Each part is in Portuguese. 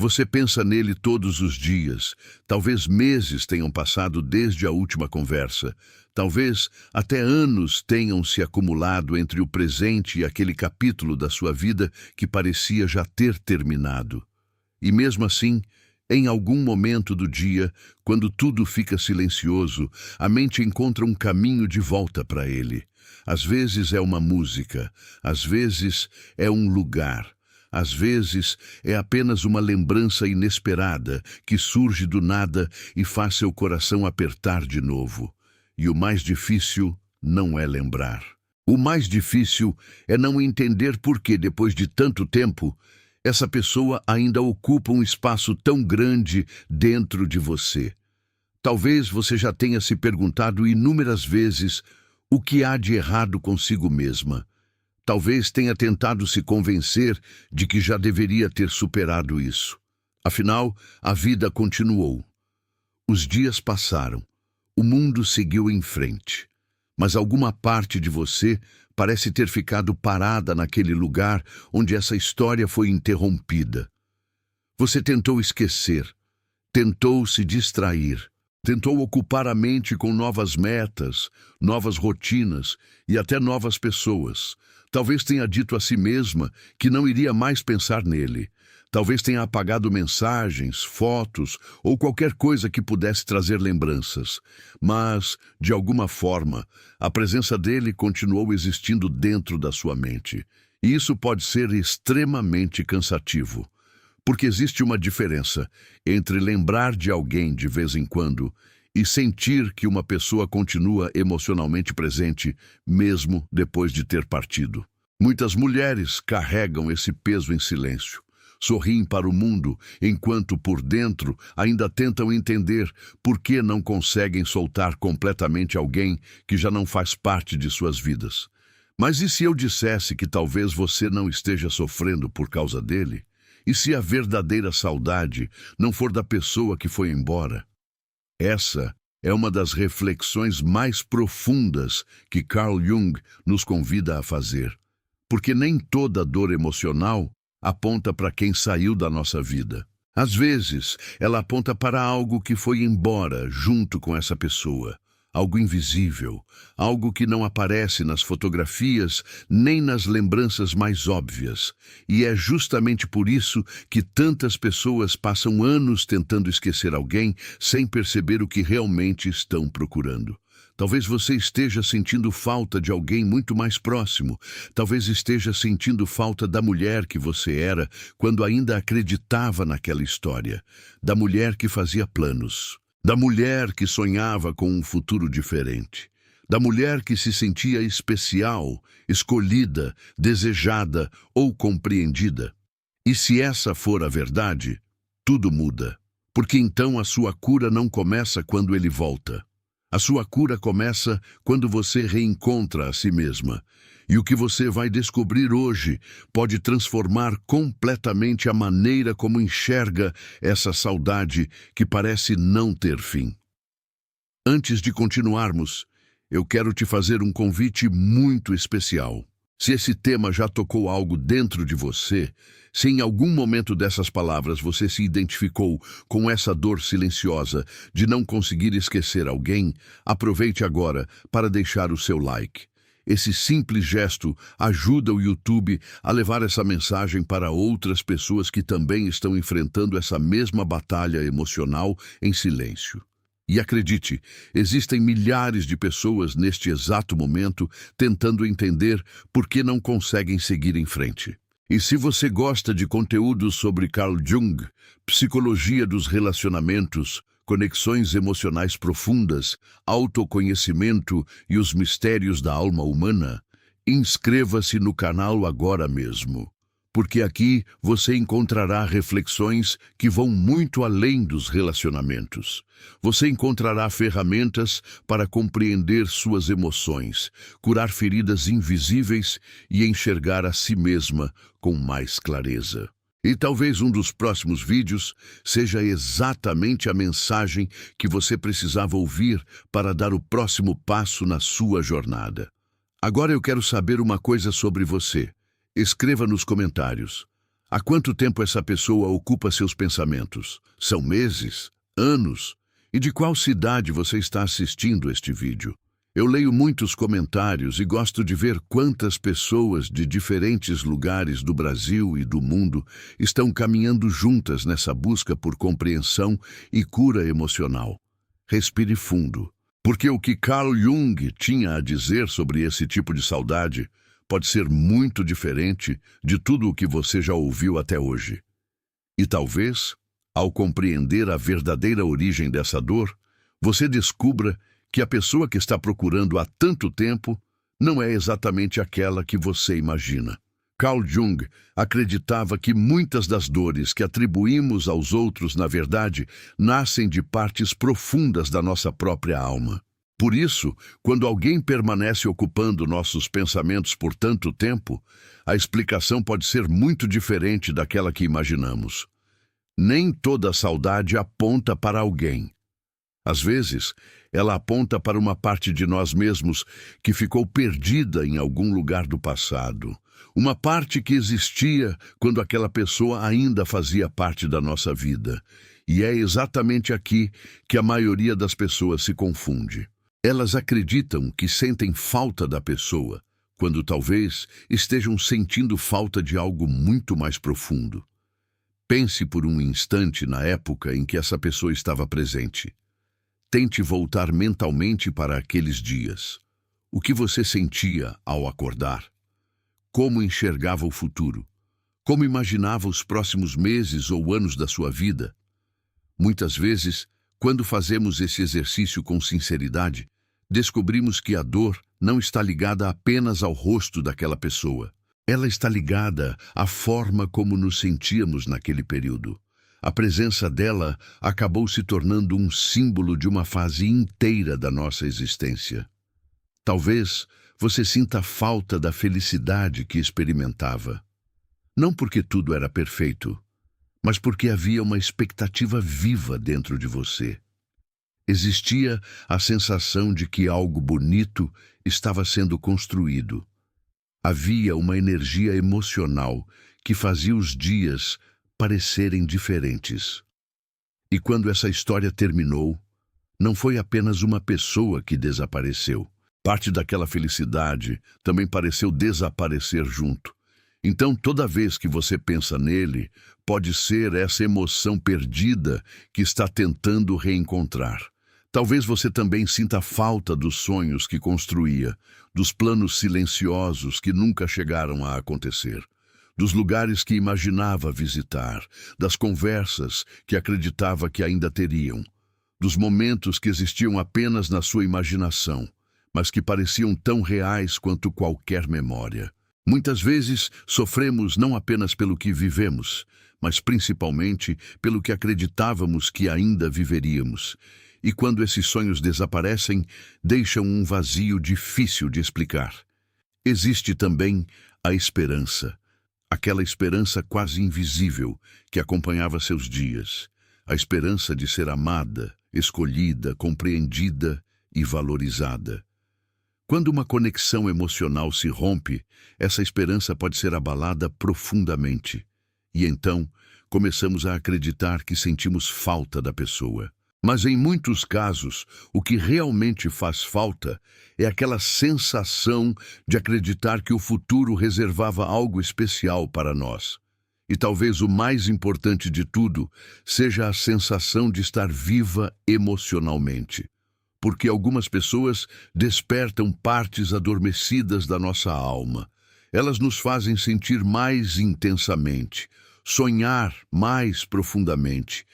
Você pensa nele todos os dias. Talvez meses tenham passado desde a última conversa. Talvez até anos tenham se acumulado entre o presente e aquele capítulo da sua vida que parecia já ter terminado. E mesmo assim, em algum momento do dia, quando tudo fica silencioso, a mente encontra um caminho de volta para ele. Às vezes é uma música, às vezes é um lugar, às vezes é apenas uma lembrança inesperada que surge do nada e faz seu coração apertar de novo. E o mais difícil não é lembrar. O mais difícil é não entender por que, depois de tanto tempo, essa pessoa ainda ocupa um espaço tão grande dentro de você. Talvez você já tenha se perguntado inúmeras vezes o que há de errado consigo mesma. Talvez tenha tentado se convencer de que já deveria ter superado isso. Afinal, a vida continuou. Os dias passaram. O mundo seguiu em frente. Mas alguma parte de você parece ter ficado parada naquele lugar onde essa história foi interrompida. Você tentou esquecer, tentou se distrair, tentou ocupar a mente com novas metas, novas rotinas e até novas pessoas. Talvez tenha dito a si mesma que não iria mais pensar nele. Talvez tenha apagado mensagens, fotos ou qualquer coisa que pudesse trazer lembranças. Mas, de alguma forma, a presença dele continuou existindo dentro da sua mente. E isso pode ser extremamente cansativo. Porque existe uma diferença entre lembrar de alguém de vez em quando e sentir que uma pessoa continua emocionalmente presente, mesmo depois de ter partido. Muitas mulheres carregam esse peso em silêncio. Sorriem para o mundo, enquanto por dentro ainda tentam entender por que não conseguem soltar completamente alguém que já não faz parte de suas vidas. Mas e se eu dissesse que talvez você não esteja sofrendo por causa dele? E se a verdadeira saudade não for da pessoa que foi embora? Essa é uma das reflexões mais profundas que Carl Jung nos convida a fazer. Porque nem toda dor emocional aponta para quem saiu da nossa vida. Às vezes, ela aponta para algo que foi embora junto com essa pessoa. Algo invisível, algo que não aparece nas fotografias nem nas lembranças mais óbvias. E é justamente por isso que tantas pessoas passam anos tentando esquecer alguém sem perceber o que realmente estão procurando. Talvez você esteja sentindo falta de alguém muito mais próximo. Talvez esteja sentindo falta da mulher que você era quando ainda acreditava naquela história. Da mulher que fazia planos. Da mulher que sonhava com um futuro diferente. Da mulher que se sentia especial, escolhida, desejada ou compreendida. E se essa for a verdade, tudo muda. Porque então a sua cura não começa quando ele volta. A sua cura começa quando você reencontra a si mesma. E o que você vai descobrir hoje pode transformar completamente a maneira como enxerga essa saudade que parece não ter fim. Antes de continuarmos, eu quero te fazer um convite muito especial. Se esse tema já tocou algo dentro de você, se em algum momento dessas palavras você se identificou com essa dor silenciosa de não conseguir esquecer alguém, aproveite agora para deixar o seu like. Esse simples gesto ajuda o YouTube a levar essa mensagem para outras pessoas que também estão enfrentando essa mesma batalha emocional em silêncio. E acredite, existem milhares de pessoas neste exato momento tentando entender por que não conseguem seguir em frente. E se você gosta de conteúdos sobre Carl Jung, psicologia dos relacionamentos, conexões emocionais profundas, autoconhecimento e os mistérios da alma humana, inscreva-se no canal agora mesmo. Porque aqui você encontrará reflexões que vão muito além dos relacionamentos. Você encontrará ferramentas para compreender suas emoções, curar feridas invisíveis e enxergar a si mesma com mais clareza. E talvez um dos próximos vídeos seja exatamente a mensagem que você precisava ouvir para dar o próximo passo na sua jornada. Agora eu quero saber uma coisa sobre você. Escreva nos comentários. Há quanto tempo essa pessoa ocupa seus pensamentos? São meses? Anos? E de qual cidade você está assistindo este vídeo? Eu leio muitos comentários e gosto de ver quantas pessoas de diferentes lugares do Brasil e do mundo estão caminhando juntas nessa busca por compreensão e cura emocional. Respire fundo, porque o que Carl Jung tinha a dizer sobre esse tipo de saudade pode ser muito diferente de tudo o que você já ouviu até hoje. E talvez, ao compreender a verdadeira origem dessa dor, você descubra que a pessoa que está procurando há tanto tempo não é exatamente aquela que você imagina. Carl Jung acreditava que muitas das dores que atribuímos aos outros, na verdade, nascem de partes profundas da nossa própria alma. Por isso, quando alguém permanece ocupando nossos pensamentos por tanto tempo, a explicação pode ser muito diferente daquela que imaginamos. Nem toda saudade aponta para alguém. Às vezes, ela aponta para uma parte de nós mesmos que ficou perdida em algum lugar do passado. Uma parte que existia quando aquela pessoa ainda fazia parte da nossa vida. E é exatamente aqui que a maioria das pessoas se confunde. Elas acreditam que sentem falta da pessoa, quando talvez estejam sentindo falta de algo muito mais profundo. Pense por um instante na época em que essa pessoa estava presente. Tente voltar mentalmente para aqueles dias. O que você sentia ao acordar? Como enxergava o futuro? Como imaginava os próximos meses ou anos da sua vida? Muitas vezes, quando fazemos esse exercício com sinceridade, descobrimos que a dor não está ligada apenas ao rosto daquela pessoa. Ela está ligada à forma como nos sentíamos naquele período. A presença dela acabou se tornando um símbolo de uma fase inteira da nossa existência. Talvez você sinta falta da felicidade que experimentava. Não porque tudo era perfeito, mas porque havia uma expectativa viva dentro de você. Existia a sensação de que algo bonito estava sendo construído. Havia uma energia emocional que fazia os dias parecerem diferentes. E quando essa história terminou, não foi apenas uma pessoa que desapareceu. Parte daquela felicidade também pareceu desaparecer junto. Então, toda vez que você pensa nele, pode ser essa emoção perdida que está tentando reencontrar. Talvez você também sinta falta dos sonhos que construía, dos planos silenciosos que nunca chegaram a acontecer, dos lugares que imaginava visitar, das conversas que acreditava que ainda teriam, dos momentos que existiam apenas na sua imaginação, mas que pareciam tão reais quanto qualquer memória. Muitas vezes sofremos não apenas pelo que vivemos, mas principalmente pelo que acreditávamos que ainda viveríamos. E quando esses sonhos desaparecem, deixam um vazio difícil de explicar. Existe também a esperança. Aquela esperança quase invisível que acompanhava seus dias. A esperança de ser amada, escolhida, compreendida e valorizada. Quando uma conexão emocional se rompe, essa esperança pode ser abalada profundamente. E então, começamos a acreditar que sentimos falta da pessoa. Mas em muitos casos, o que realmente faz falta é aquela sensação de acreditar que o futuro reservava algo especial para nós. E talvez o mais importante de tudo seja a sensação de estar viva emocionalmente. Porque algumas pessoas despertam partes adormecidas da nossa alma. Elas nos fazem sentir mais intensamente, sonhar mais profundamente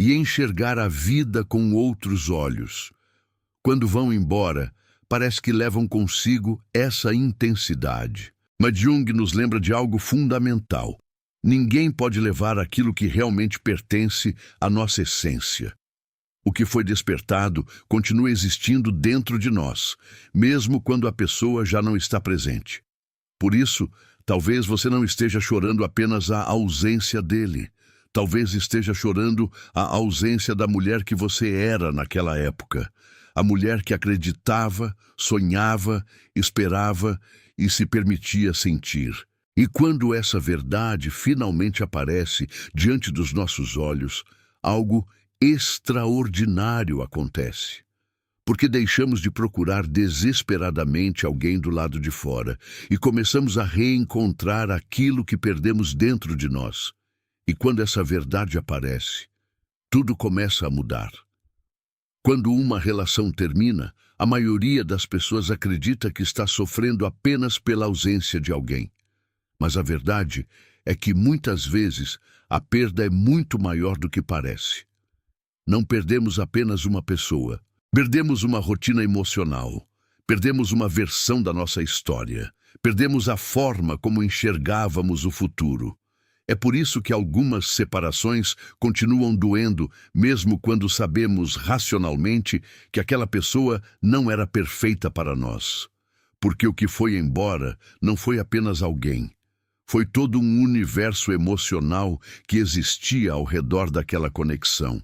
e enxergar a vida com outros olhos. Quando vão embora, parece que levam consigo essa intensidade. Mas Jung nos lembra de algo fundamental. Ninguém pode levar aquilo que realmente pertence à nossa essência. O que foi despertado continua existindo dentro de nós, mesmo quando a pessoa já não está presente. Por isso, talvez você não esteja chorando apenas a ausência dele. Talvez esteja chorando a ausência da mulher que você era naquela época. A mulher que acreditava, sonhava, esperava e se permitia sentir. E quando essa verdade finalmente aparece diante dos nossos olhos, algo extraordinário acontece. Porque deixamos de procurar desesperadamente alguém do lado de fora e começamos a reencontrar aquilo que perdemos dentro de nós. E quando essa verdade aparece, tudo começa a mudar. Quando uma relação termina, a maioria das pessoas acredita que está sofrendo apenas pela ausência de alguém. Mas a verdade é que muitas vezes a perda é muito maior do que parece. Não perdemos apenas uma pessoa, perdemos uma rotina emocional, perdemos uma versão da nossa história, perdemos a forma como enxergávamos o futuro. É por isso que algumas separações continuam doendo, mesmo quando sabemos racionalmente que aquela pessoa não era perfeita para nós. Porque o que foi embora não foi apenas alguém. Foi todo um universo emocional que existia ao redor daquela conexão.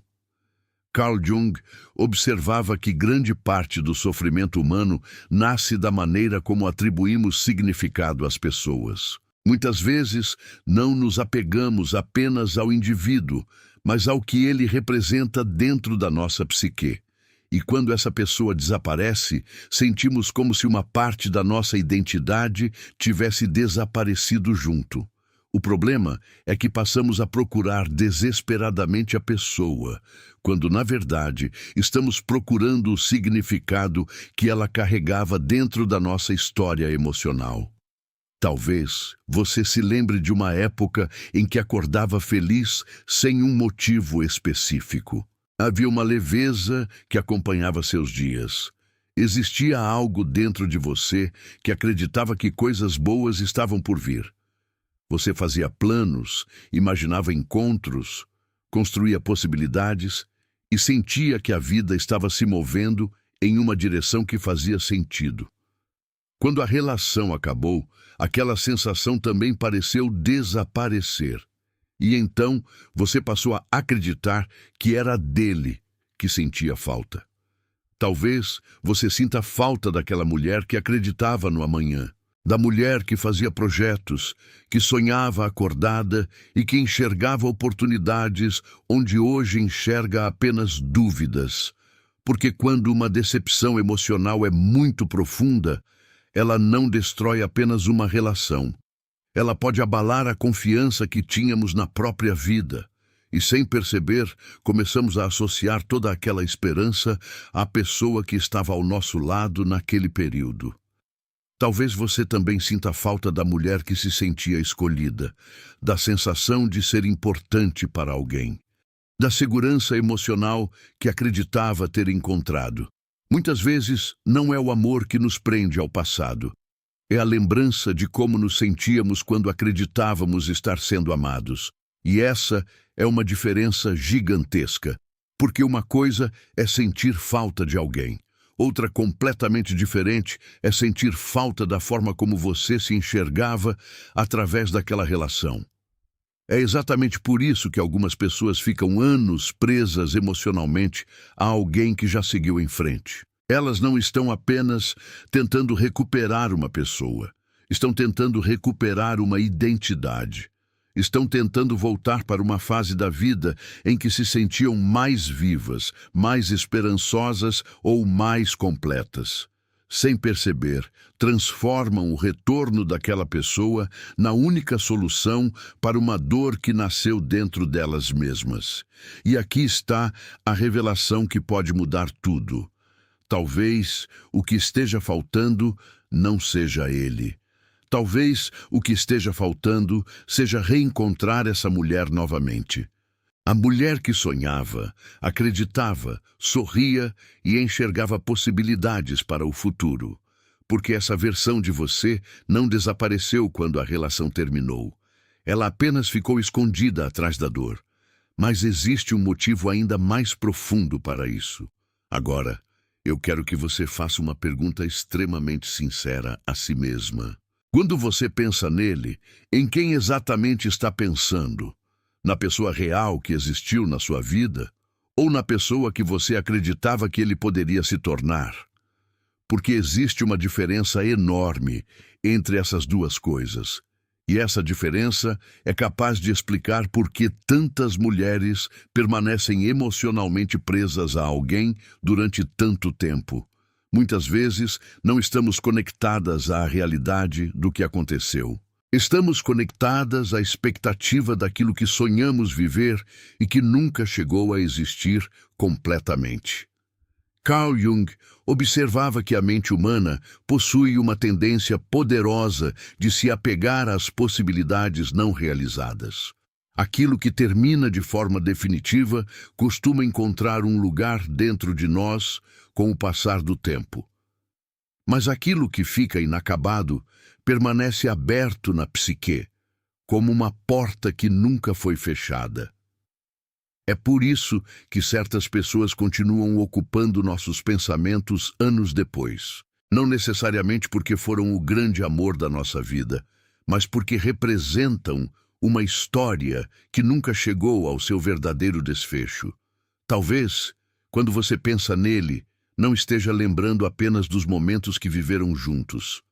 Carl Jung observava que grande parte do sofrimento humano nasce da maneira como atribuímos significado às pessoas. Muitas vezes, não nos apegamos apenas ao indivíduo, mas ao que ele representa dentro da nossa psique. E quando essa pessoa desaparece, sentimos como se uma parte da nossa identidade tivesse desaparecido junto. O problema é que passamos a procurar desesperadamente a pessoa, quando, na verdade, estamos procurando o significado que ela carregava dentro da nossa história emocional. Talvez você se lembre de uma época em que acordava feliz sem um motivo específico. Havia uma leveza que acompanhava seus dias. Existia algo dentro de você que acreditava que coisas boas estavam por vir. Você fazia planos, imaginava encontros, construía possibilidades e sentia que a vida estava se movendo em uma direção que fazia sentido. Quando a relação acabou, aquela sensação também pareceu desaparecer. E então você passou a acreditar que era dele que sentia falta. Talvez você sinta falta daquela mulher que acreditava no amanhã, da mulher que fazia projetos, que sonhava acordada e que enxergava oportunidades onde hoje enxerga apenas dúvidas. Porque quando uma decepção emocional é muito profunda, ela não destrói apenas uma relação. Ela pode abalar a confiança que tínhamos na própria vida. E sem perceber, começamos a associar toda aquela esperança à pessoa que estava ao nosso lado naquele período. Talvez você também sinta falta da mulher que se sentia escolhida, da sensação de ser importante para alguém, da segurança emocional que acreditava ter encontrado. Muitas vezes, não é o amor que nos prende ao passado. É a lembrança de como nos sentíamos quando acreditávamos estar sendo amados. E essa é uma diferença gigantesca, porque uma coisa é sentir falta de alguém. Outra completamente diferente é sentir falta da forma como você se enxergava através daquela relação. É exatamente por isso que algumas pessoas ficam anos presas emocionalmente a alguém que já seguiu em frente. Elas não estão apenas tentando recuperar uma pessoa, estão tentando recuperar uma identidade. Estão tentando voltar para uma fase da vida em que se sentiam mais vivas, mais esperançosas ou mais completas. Sem perceber, transformam o retorno daquela pessoa na única solução para uma dor que nasceu dentro delas mesmas. E aqui está a revelação que pode mudar tudo. Talvez o que esteja faltando não seja ele. Talvez o que esteja faltando seja reencontrar essa mulher novamente. A mulher que sonhava, acreditava, sorria e enxergava possibilidades para o futuro. Porque essa versão de você não desapareceu quando a relação terminou. Ela apenas ficou escondida atrás da dor. Mas existe um motivo ainda mais profundo para isso. Agora, eu quero que você faça uma pergunta extremamente sincera a si mesma. Quando você pensa nele, em quem exatamente está pensando? Na pessoa real que existiu na sua vida? Ou na pessoa que você acreditava que ele poderia se tornar? Porque existe uma diferença enorme entre essas duas coisas. E essa diferença é capaz de explicar por que tantas mulheres permanecem emocionalmente presas a alguém durante tanto tempo. Muitas vezes não estamos conectadas à realidade do que aconteceu. Estamos conectadas à expectativa daquilo que sonhamos viver e que nunca chegou a existir completamente. Carl Jung observava que a mente humana possui uma tendência poderosa de se apegar às possibilidades não realizadas. Aquilo que termina de forma definitiva costuma encontrar um lugar dentro de nós com o passar do tempo. Mas aquilo que fica inacabado permanece aberto na psique, como uma porta que nunca foi fechada. É por isso que certas pessoas continuam ocupando nossos pensamentos anos depois. Não necessariamente porque foram o grande amor da nossa vida, mas porque representam uma história que nunca chegou ao seu verdadeiro desfecho. Talvez, quando você pensa nele, não esteja lembrando apenas dos momentos que viveram juntos.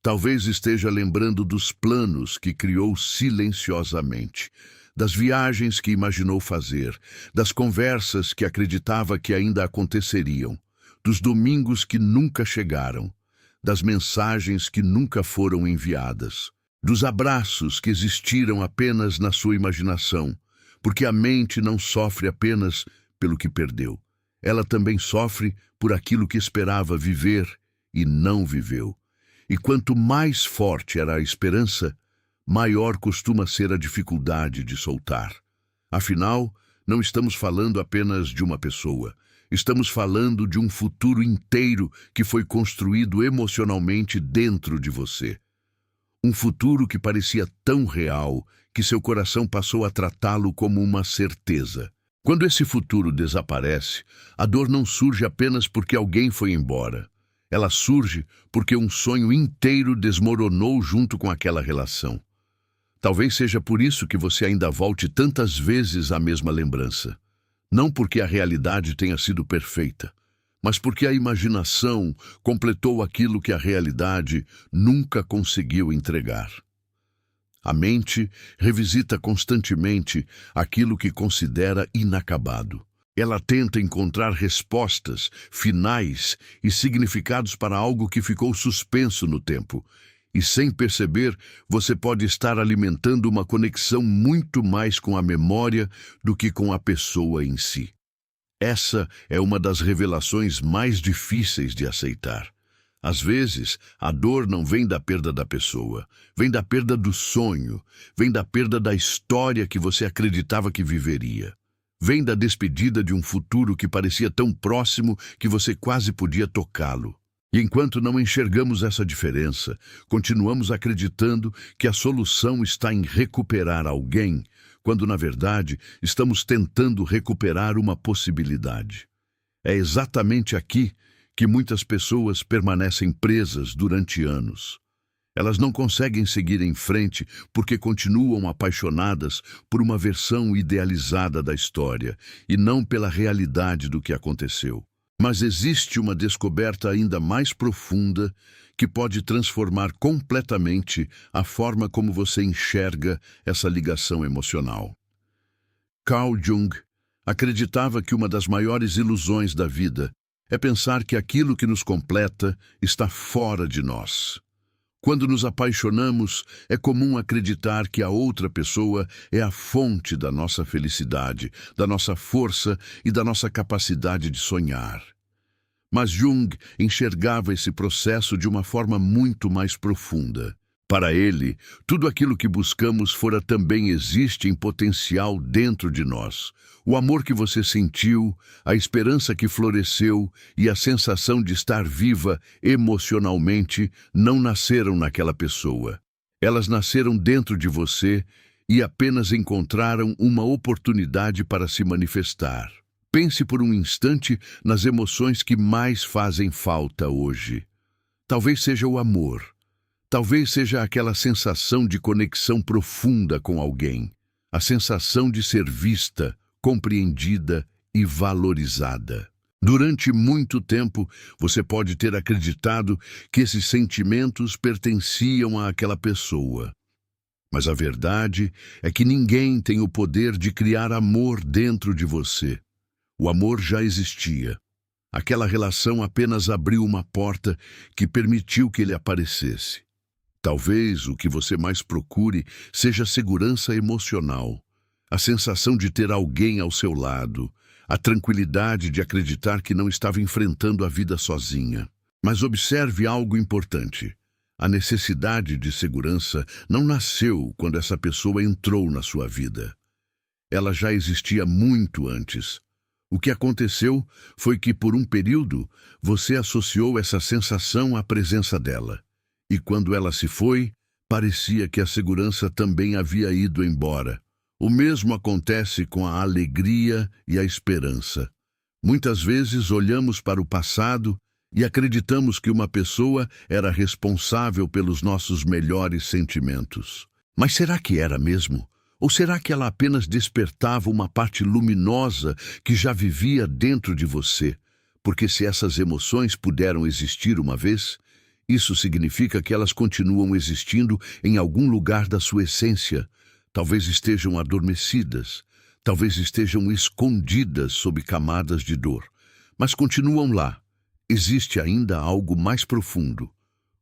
Talvez esteja lembrando dos planos que criou silenciosamente, das viagens que imaginou fazer, das conversas que acreditava que ainda aconteceriam, dos domingos que nunca chegaram, das mensagens que nunca foram enviadas, dos abraços que existiram apenas na sua imaginação, porque a mente não sofre apenas pelo que perdeu. Ela também sofre por aquilo que esperava viver e não viveu. E quanto mais forte era a esperança, maior costuma ser a dificuldade de soltar. Afinal, não estamos falando apenas de uma pessoa. Estamos falando de um futuro inteiro que foi construído emocionalmente dentro de você. Um futuro que parecia tão real que seu coração passou a tratá-lo como uma certeza. Quando esse futuro desaparece, a dor não surge apenas porque alguém foi embora. Ela surge porque um sonho inteiro desmoronou junto com aquela relação. Talvez seja por isso que você ainda volte tantas vezes à mesma lembrança. Não porque a realidade tenha sido perfeita, mas porque a imaginação completou aquilo que a realidade nunca conseguiu entregar. A mente revisita constantemente aquilo que considera inacabado. Ela tenta encontrar respostas, finais e significados para algo que ficou suspenso no tempo. E sem perceber, você pode estar alimentando uma conexão muito mais com a memória do que com a pessoa em si. Essa é uma das revelações mais difíceis de aceitar. Às vezes, a dor não vem da perda da pessoa, vem da perda do sonho, vem da perda da história que você acreditava que viveria. Vem da despedida de um futuro que parecia tão próximo que você quase podia tocá-lo. E enquanto não enxergamos essa diferença, continuamos acreditando que a solução está em recuperar alguém, quando, na verdade, estamos tentando recuperar uma possibilidade. É exatamente aqui que muitas pessoas permanecem presas durante anos. Elas não conseguem seguir em frente porque continuam apaixonadas por uma versão idealizada da história e não pela realidade do que aconteceu. Mas existe uma descoberta ainda mais profunda que pode transformar completamente a forma como você enxerga essa ligação emocional. Carl Jung acreditava que uma das maiores ilusões da vida é pensar que aquilo que nos completa está fora de nós. Quando nos apaixonamos, é comum acreditar que a outra pessoa é a fonte da nossa felicidade, da nossa força e da nossa capacidade de sonhar. Mas Jung enxergava esse processo de uma forma muito mais profunda. Para ele, tudo aquilo que buscamos fora também existe em potencial dentro de nós. O amor que você sentiu, a esperança que floresceu e a sensação de estar viva emocionalmente não nasceram naquela pessoa. Elas nasceram dentro de você e apenas encontraram uma oportunidade para se manifestar. Pense por um instante nas emoções que mais fazem falta hoje. Talvez seja o amor. Talvez seja aquela sensação de conexão profunda com alguém. A sensação de ser vista, compreendida e valorizada. Durante muito tempo, você pode ter acreditado que esses sentimentos pertenciam àquela pessoa. Mas a verdade é que ninguém tem o poder de criar amor dentro de você. O amor já existia. Aquela relação apenas abriu uma porta que permitiu que ele aparecesse. Talvez o que você mais procure seja segurança emocional, a sensação de ter alguém ao seu lado, a tranquilidade de acreditar que não estava enfrentando a vida sozinha. Mas observe algo importante. A necessidade de segurança não nasceu quando essa pessoa entrou na sua vida. Ela já existia muito antes. O que aconteceu foi que, por um período, você associou essa sensação à presença dela. E quando ela se foi, parecia que a segurança também havia ido embora. O mesmo acontece com a alegria e a esperança. Muitas vezes olhamos para o passado e acreditamos que uma pessoa era responsável pelos nossos melhores sentimentos. Mas será que era mesmo? Ou será que ela apenas despertava uma parte luminosa que já vivia dentro de você? Porque se essas emoções puderam existir uma vez, isso significa que elas continuam existindo em algum lugar da sua essência. Talvez estejam adormecidas, talvez estejam escondidas sob camadas de dor, mas continuam lá. Existe ainda algo mais profundo,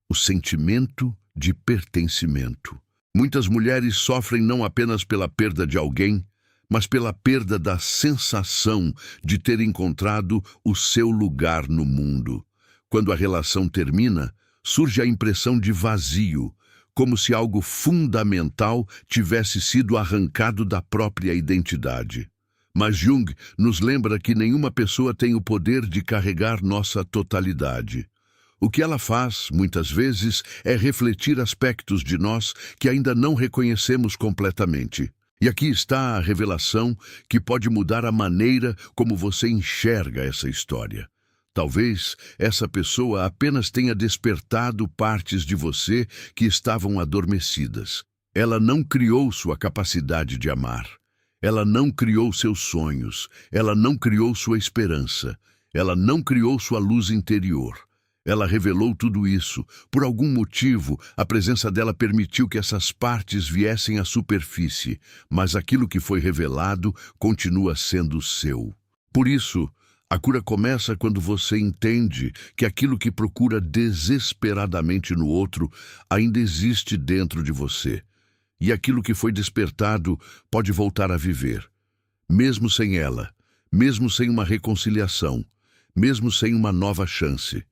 o sentimento de pertencimento. Muitas mulheres sofrem não apenas pela perda de alguém, mas pela perda da sensação de ter encontrado o seu lugar no mundo. Quando a relação termina, surge a impressão de vazio, como se algo fundamental tivesse sido arrancado da própria identidade. Mas Jung nos lembra que nenhuma pessoa tem o poder de carregar nossa totalidade. O que ela faz, muitas vezes, é refletir aspectos de nós que ainda não reconhecemos completamente. E aqui está a revelação que pode mudar a maneira como você enxerga essa história. Talvez essa pessoa apenas tenha despertado partes de você que estavam adormecidas. Ela não criou sua capacidade de amar. Ela não criou seus sonhos. Ela não criou sua esperança. Ela não criou sua luz interior. Ela revelou tudo isso. Por algum motivo, a presença dela permitiu que essas partes viessem à superfície, mas aquilo que foi revelado continua sendo seu. Por isso, a cura começa quando você entende que aquilo que procura desesperadamente no outro ainda existe dentro de você. E aquilo que foi despertado pode voltar a viver. Mesmo sem ela, mesmo sem uma reconciliação, mesmo sem uma nova chance.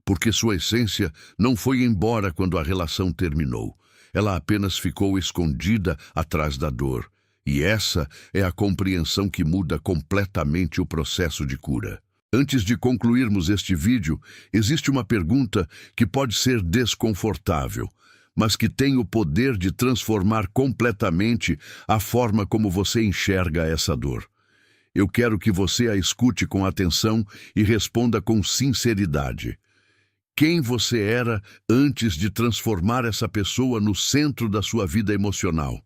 Porque sua essência não foi embora quando a relação terminou. Ela apenas ficou escondida atrás da dor. E essa é a compreensão que muda completamente o processo de cura. Antes de concluirmos este vídeo, existe uma pergunta que pode ser desconfortável, mas que tem o poder de transformar completamente a forma como você enxerga essa dor. Eu quero que você a escute com atenção e responda com sinceridade. Quem você era antes de transformar essa pessoa no centro da sua vida emocional?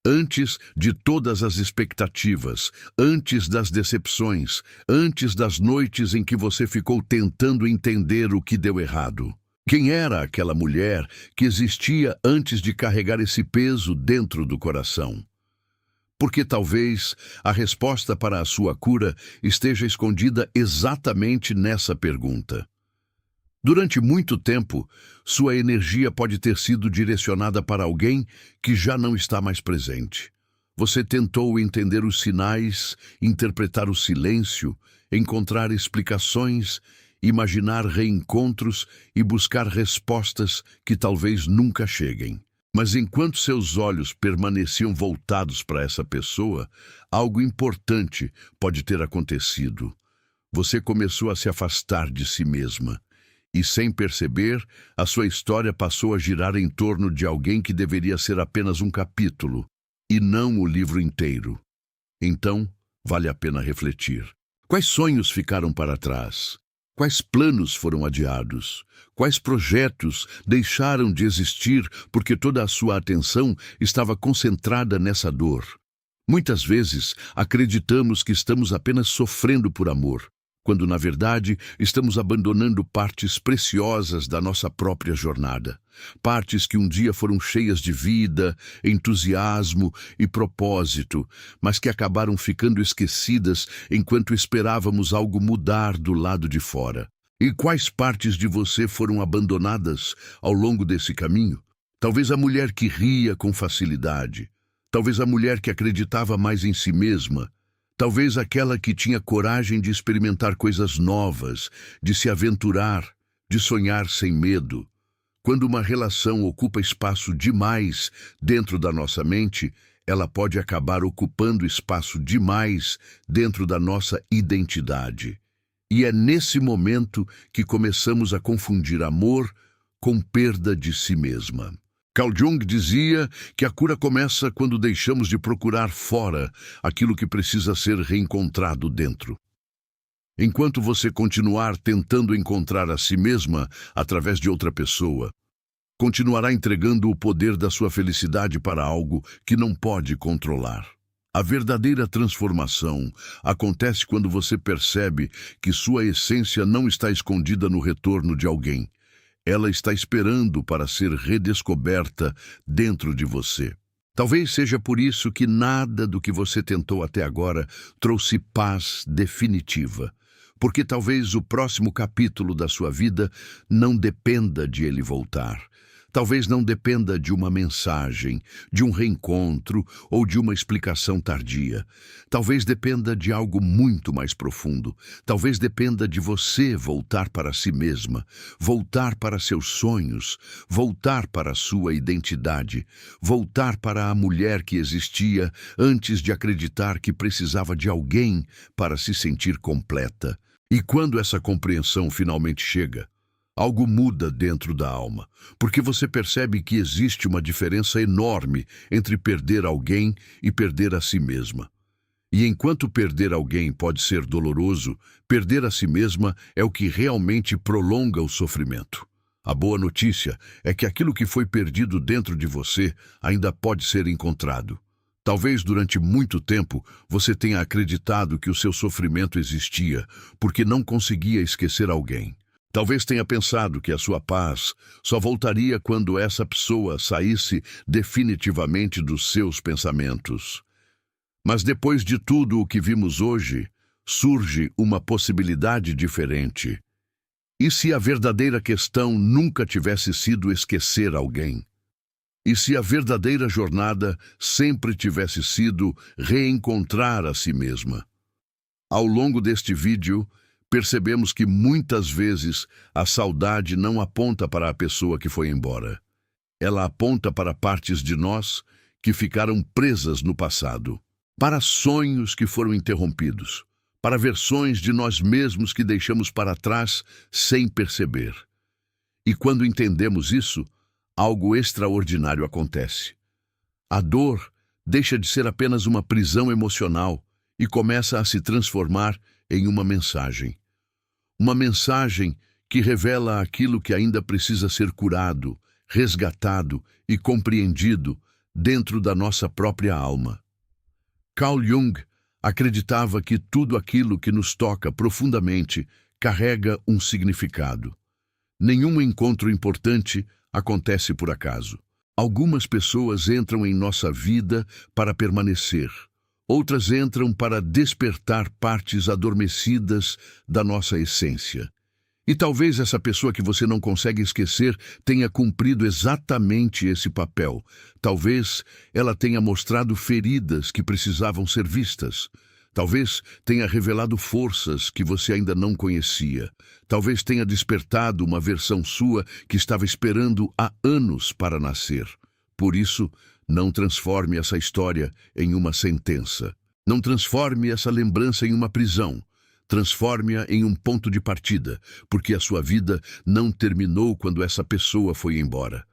Antes de todas as expectativas, antes das decepções, antes das noites em que você ficou tentando entender o que deu errado. Quem era aquela mulher que existia antes de carregar esse peso dentro do coração? Porque talvez a resposta para a sua cura esteja escondida exatamente nessa pergunta. Durante muito tempo, sua energia pode ter sido direcionada para alguém que já não está mais presente. Você tentou entender os sinais, interpretar o silêncio, encontrar explicações, imaginar reencontros e buscar respostas que talvez nunca cheguem. Mas enquanto seus olhos permaneciam voltados para essa pessoa, algo importante pode ter acontecido. Você começou a se afastar de si mesma. E sem perceber, a sua história passou a girar em torno de alguém que deveria ser apenas um capítulo, e não o livro inteiro. Então, vale a pena refletir. Quais sonhos ficaram para trás? Quais planos foram adiados? Quais projetos deixaram de existir porque toda a sua atenção estava concentrada nessa dor? Muitas vezes, acreditamos que estamos apenas sofrendo por amor, quando na verdade estamos abandonando partes preciosas da nossa própria jornada. Partes que um dia foram cheias de vida, entusiasmo e propósito, mas que acabaram ficando esquecidas enquanto esperávamos algo mudar do lado de fora. E quais partes de você foram abandonadas ao longo desse caminho? Talvez a mulher que ria com facilidade. Talvez a mulher que acreditava mais em si mesma. Talvez aquela que tinha coragem de experimentar coisas novas, de se aventurar, de sonhar sem medo. Quando uma relação ocupa espaço demais dentro da nossa mente, ela pode acabar ocupando espaço demais dentro da nossa identidade. E é nesse momento que começamos a confundir amor com perda de si mesma. Carl Jung dizia que a cura começa quando deixamos de procurar fora aquilo que precisa ser reencontrado dentro. Enquanto você continuar tentando encontrar a si mesma através de outra pessoa, continuará entregando o poder da sua felicidade para algo que não pode controlar. A verdadeira transformação acontece quando você percebe que sua essência não está escondida no retorno de alguém. Ela está esperando para ser redescoberta dentro de você. Talvez seja por isso que nada do que você tentou até agora trouxe paz definitiva. Porque talvez o próximo capítulo da sua vida não dependa de ele voltar. Talvez não dependa de uma mensagem, de um reencontro ou de uma explicação tardia. Talvez dependa de algo muito mais profundo. Talvez dependa de você voltar para si mesma, voltar para seus sonhos, voltar para a sua identidade, voltar para a mulher que existia antes de acreditar que precisava de alguém para se sentir completa. E quando essa compreensão finalmente chega, algo muda dentro da alma, porque você percebe que existe uma diferença enorme entre perder alguém e perder a si mesma. E enquanto perder alguém pode ser doloroso, perder a si mesma é o que realmente prolonga o sofrimento. A boa notícia é que aquilo que foi perdido dentro de você ainda pode ser encontrado. Talvez durante muito tempo você tenha acreditado que o seu sofrimento existia porque não conseguia esquecer alguém. Talvez tenha pensado que a sua paz só voltaria quando essa pessoa saísse definitivamente dos seus pensamentos. Mas depois de tudo o que vimos hoje, surge uma possibilidade diferente. E se a verdadeira questão nunca tivesse sido esquecer alguém? E se a verdadeira jornada sempre tivesse sido reencontrar a si mesma? Ao longo deste vídeo, percebemos que muitas vezes a saudade não aponta para a pessoa que foi embora. Ela aponta para partes de nós que ficaram presas no passado, para sonhos que foram interrompidos, para versões de nós mesmos que deixamos para trás sem perceber. E quando entendemos isso, algo extraordinário acontece. A dor deixa de ser apenas uma prisão emocional e começa a se transformar em uma mensagem. Uma mensagem que revela aquilo que ainda precisa ser curado, resgatado e compreendido dentro da nossa própria alma. Carl Jung acreditava que tudo aquilo que nos toca profundamente carrega um significado. Nenhum encontro importante acontece por acaso. Algumas pessoas entram em nossa vida para permanecer. Outras entram para despertar partes adormecidas da nossa essência. E talvez essa pessoa que você não consegue esquecer tenha cumprido exatamente esse papel. Talvez ela tenha mostrado feridas que precisavam ser vistas. Talvez tenha revelado forças que você ainda não conhecia. Talvez tenha despertado uma versão sua que estava esperando há anos para nascer. Por isso, não transforme essa história em uma sentença. Não transforme essa lembrança em uma prisão. Transforme-a em um ponto de partida, porque a sua vida não terminou quando essa pessoa foi embora.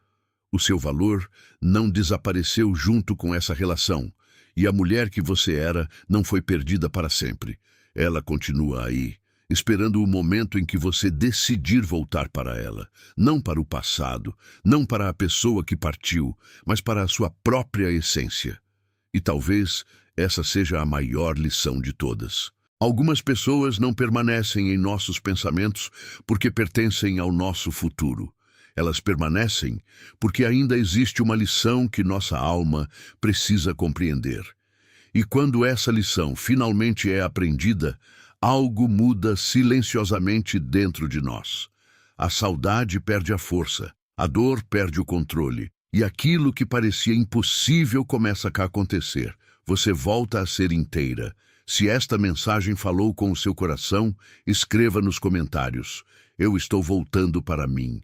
O seu valor não desapareceu junto com essa relação, e a mulher que você era não foi perdida para sempre. Ela continua aí, esperando o momento em que você decidir voltar para ela, não para o passado, não para a pessoa que partiu, mas para a sua própria essência. E talvez essa seja a maior lição de todas. Algumas pessoas não permanecem em nossos pensamentos porque pertencem ao nosso futuro. Elas permanecem porque ainda existe uma lição que nossa alma precisa compreender. E quando essa lição finalmente é aprendida, algo muda silenciosamente dentro de nós. A saudade perde a força, a dor perde o controle, e aquilo que parecia impossível começa a acontecer. Você volta a ser inteira. Se esta mensagem falou com o seu coração, escreva nos comentários: eu estou voltando para mim.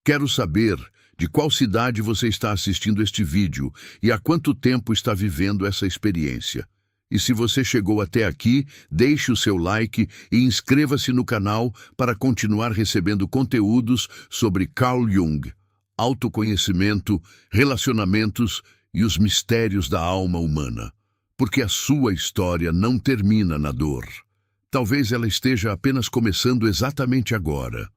Quero saber de qual cidade você está assistindo este vídeo e há quanto tempo está vivendo essa experiência. E se você chegou até aqui, deixe o seu like e inscreva-se no canal para continuar recebendo conteúdos sobre Carl Jung, autoconhecimento, relacionamentos e os mistérios da alma humana. Porque a sua história não termina na dor. Talvez ela esteja apenas começando exatamente agora.